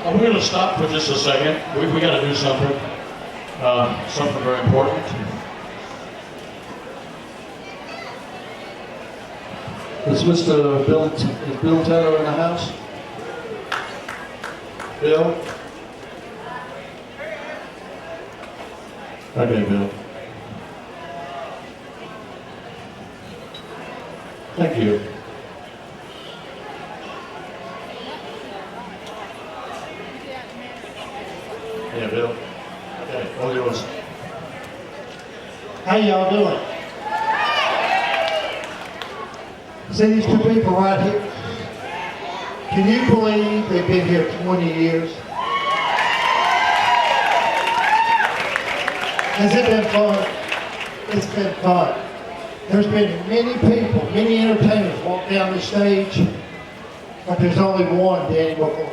We're going to stop for just a second. We got to do something. Something very important. Is Bill Taylor in the house? Bill? Okay, Bill. Thank you. Yeah, Bill. Okay, all yours. How y'all doing? See these two people right here? Can you believe they've been here 20 years? Has it been fun? It's been fun. There's been many people, many entertainers walk down the stage, but there's only one Danny McCorkle.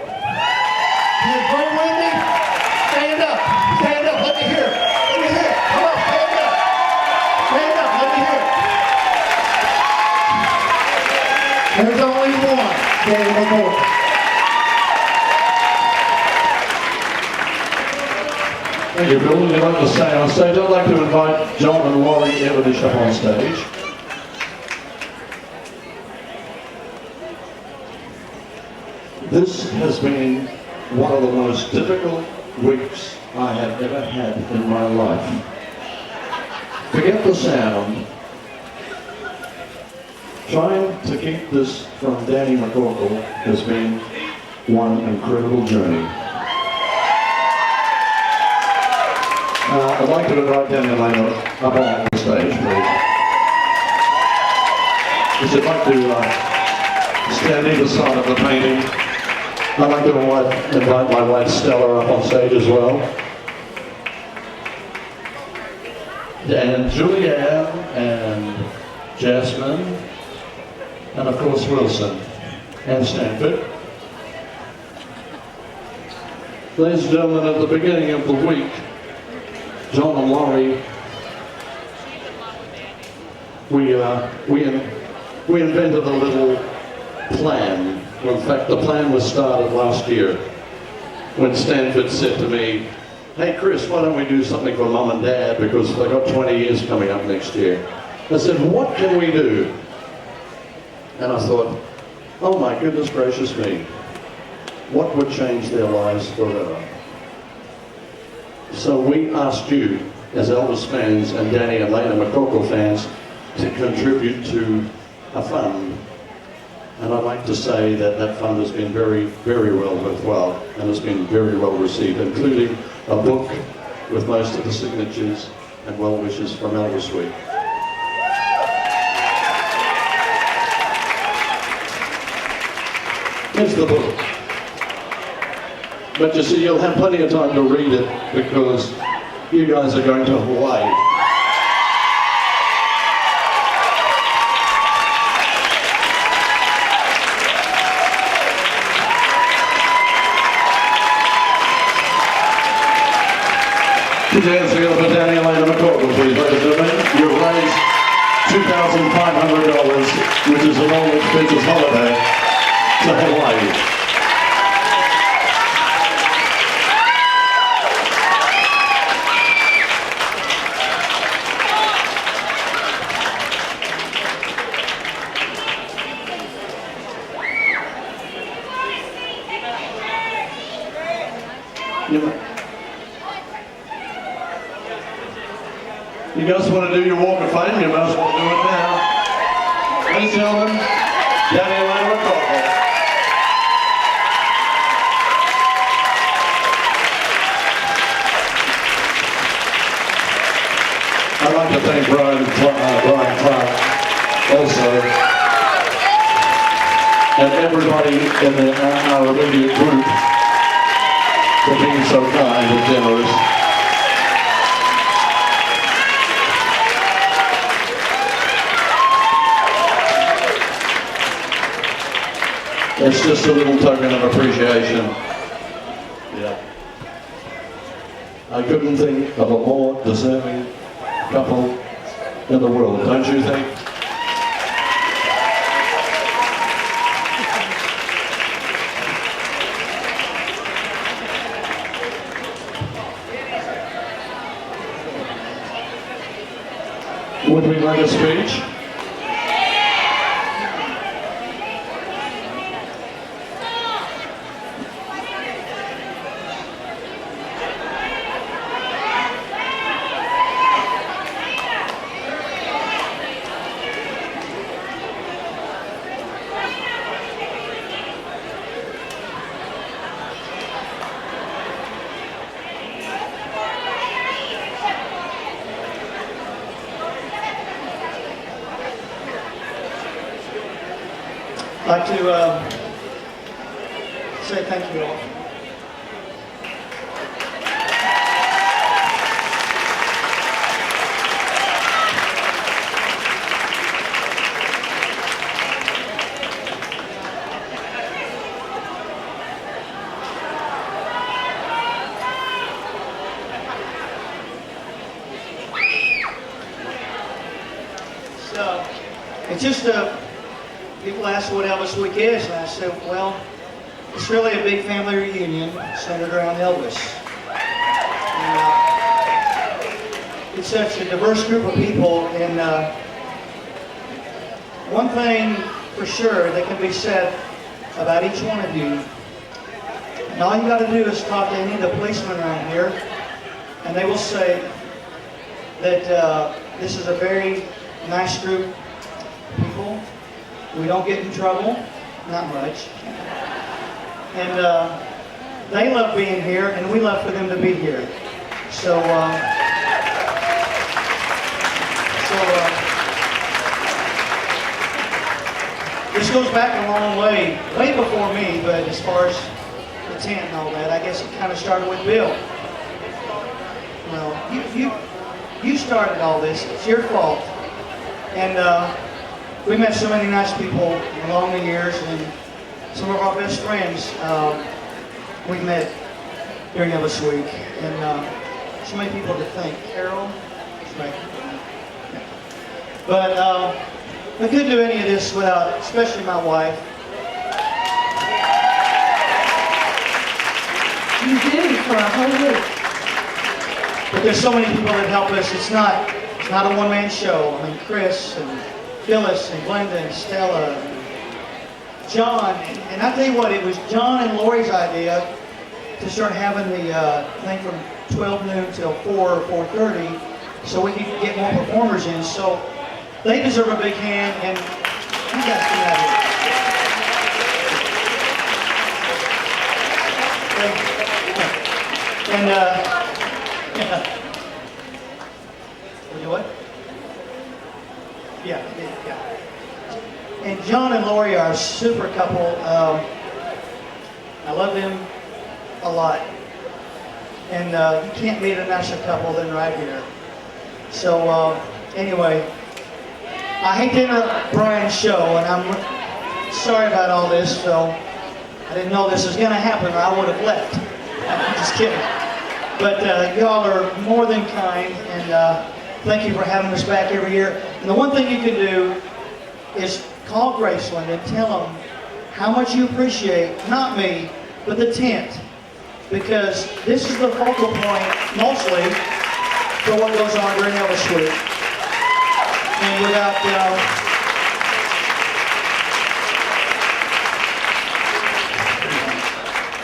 You agree with me? Stand up. Stand up. Let me hear it. Let me hear it. Come on, stand up. Stand up. Let me hear it. There's only one Danny McCorkle. Thank you, Bill. Would you like to stay on stage? I'd like to invite John and Laurie Everish up on stage. This has been one of the most difficult weeks I have ever had in my life. Forget the sound. Trying to keep this from Danny McCorkle has been one incredible journey. I'd like to invite Danny and Layna up on the stage, please. If you'd like to stand either side of the painting, I'd like to invite my wife Stella up on stage as well. And Julianne and Jasmine, and of course Wilson and Stanford. Ladies and gentlemen, at the beginning of the week, John and Laurie, we invented a little plan. Well, in fact, the plan was started last year when Stanford said to me, "Hey Chris, why don't we do something for Mum and Dad because they've got 20 years coming up next year." I said, "What can we do?" And I thought, oh my goodness gracious me, what would change their lives forever? So we asked you, as Elvis fans and Danny and Layna McCorkle fans, to contribute to a fund. And I'd like to say that that fund has been very, very well worthwhile and has been very well received, including a book with most of the signatures and well wishes from Elvis Week. Here's the book. But you see, you'll have plenty of time to read it because you guys are going to Hawaii. Put your hands together for Danny and Layna McCorkle, please, ladies and gentlemen. You've raised $2,500, which is an all-expenses holiday to Hawaii. You guys want to do your walk of fame? You might as well do it now. Ladies and gentlemen, Danny and Layna McCorkle. I'd like to thank Brian Clark also, and everybody in our immediate group for being so kind and generous. It's just a little token of appreciation. Yeah. I couldn't think of a more deserving couple in the world, don't you think? Would we like a speech? I'd like to say thank you all. So, it's just people ask what Elvis Week is, and I said, well, it's really a big family reunion centered around Elvis. And, it's such a diverse group of people, and one thing for sure that can be said about each one of you, and all you got to do is talk to any of the policemen around here, and they will say that this is a very nice group of people. We don't get in trouble, not much. And they love being here, and we love for them to be here. So, this goes back a long way before me, but as far as the tent and all that, I guess it kind of started with Bill. Well, you started all this, it's your fault. And we met so many nice people along the years, and some of our best friends we met during Elvis Week, and so many people to thank. Carol, but we couldn't do any of this without, especially my wife. You do for a whole week. But there's so many people that help us. It's not a one-man show. I mean, Chris and Phyllis and Glenda and Stella and John. And I tell you what, it was John and Lori's idea to start having the thing from 12 noon till 4 or 4:30 so we could get more performers in. So they deserve a big hand, and you guys can have it. And you what? Yeah. And John and Lori are a super couple. I love them a lot. And you can't meet a nicer couple than right here. So anyway, I hate to interrupt Brian's show, and I'm sorry about all this. So I didn't know this was going to happen, or I would have left. I'm just kidding. But y'all are more than kind, and thank you for having us back every year. And the one thing you can do is call Graceland and tell them how much you appreciate, not me, but the tent. Because this is the focal point, mostly, for what goes on during Elvis Week. And without,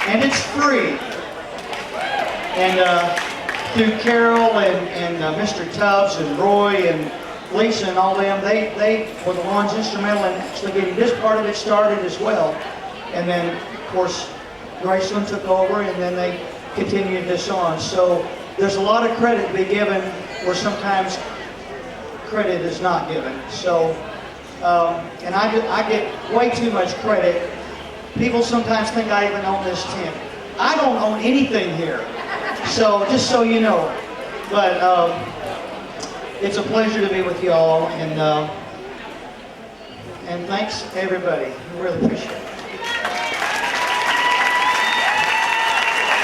and it's free. And through Carol and Mr. Tubbs and Roy and Lisa and all them, they were the ones instrumental in actually getting this part of it started as well. And then, of course, Graceland took over, and then they continued this on. So there's a lot of credit to be given where sometimes credit is not given. So, and I get way too much credit. People sometimes think I even own this tent. I don't own anything here. So, just so you know. But it's a pleasure to be with you all, and thanks everybody. I really appreciate it.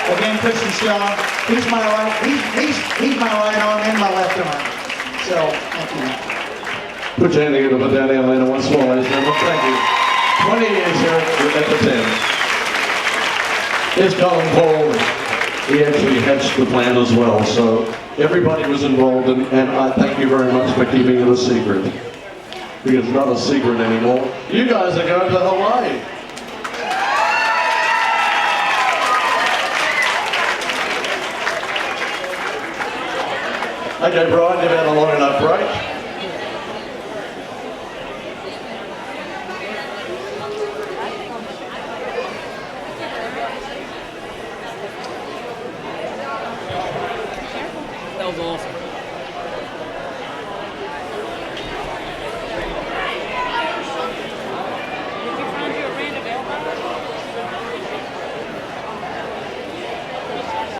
Again, Christian Stella, he's my right, he's my right arm and my left arm. So, thank you. Put your hand together for Danny and Layna once more, ladies and gentlemen. Thank you. 20 years here at the tent. Here's Colin Paul. He actually hatched the plan as well, so Everybody was involved, and I thank you very much for keeping it a secret. Because it's not a secret anymore. You guys are going to Hawaii. Okay, Brian, you've had a long enough break.